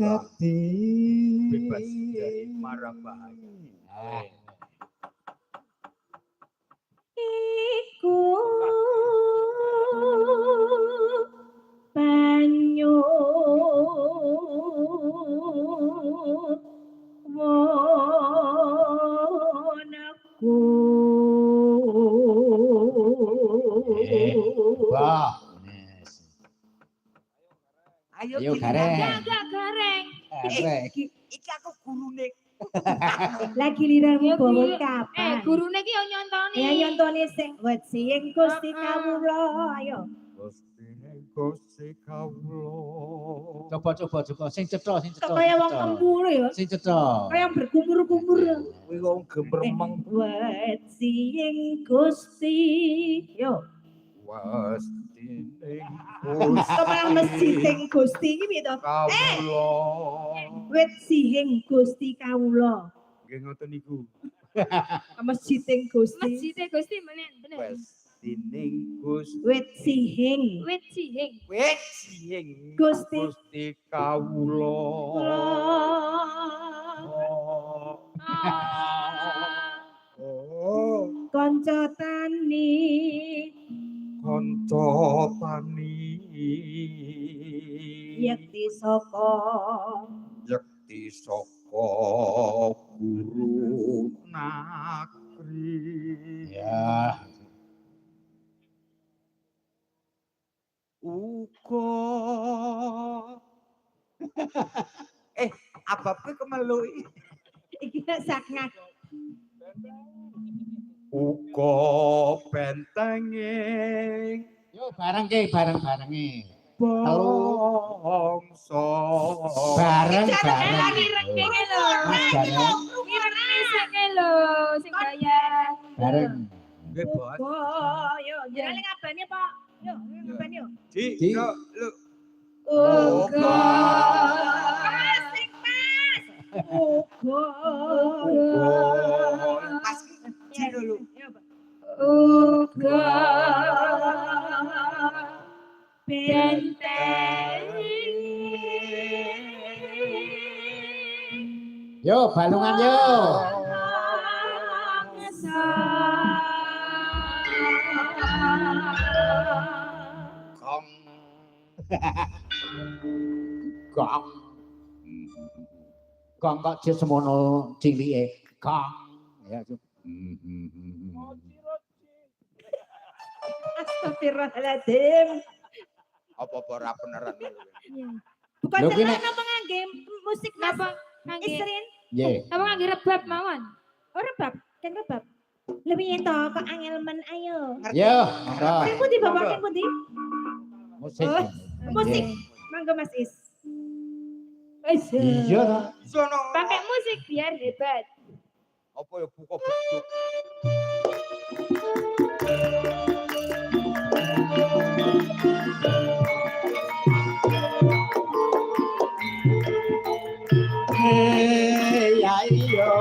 dadi bebas dari mara bahaya. Iku banyu wonaku wah Ayo gareng agak gareng iki aku gurune. lagi lirarmu bawa Gurune kapan ki yo nyontoni. ya nyontoni sing wet sing Gusti kawula ayo Gusti kawula. coba sing cetha kok kaya wong kembur ya sing cetha kaya berkumur-kumur Kuwi wong gemremeng wet sing Gusti yo wasti ning kaya mesti sing Gusti iki piye to kawula. wet sing Gusti kawula Nggih ngoten niku. masjid sing Gusti Masjide Gusti menen bener. Wasti ning Gusti. wet sing Wit sihing. Gusti kawula. Oh, kanca tani kanca tani yakti saka yakti saka guru nakri. ya Uga ababku kemelui. iki sakngat Uga bentenging yo bareng bangsa bareng Lagi rengkenge lho. Irene sake lho sing bayar. bareng nggih bos. oh yo jenenge ngabane Pak yo ngabane yo Di Di. yo lho uga Asik Mas. uga pas di dulu. uga benteng yo balungan yo Kong gong gong kok semono cilike gong ya Astagfirullahaladzim. apa ora beneran. Bukan Lho, celana kene- apa ngangge musik Mas Napa ngangge? Isrin? ye Apa ngangge rebab mawon? Oh rebab, kan rebab. Lebih ento kok angel men ayo. yo Sing pundi Bapak sing pundi? musik Oh, musik. Mangga Mas Is. Wis. iya Sono Pakai musik biar hebat. apa ya buka beduk. hey ayo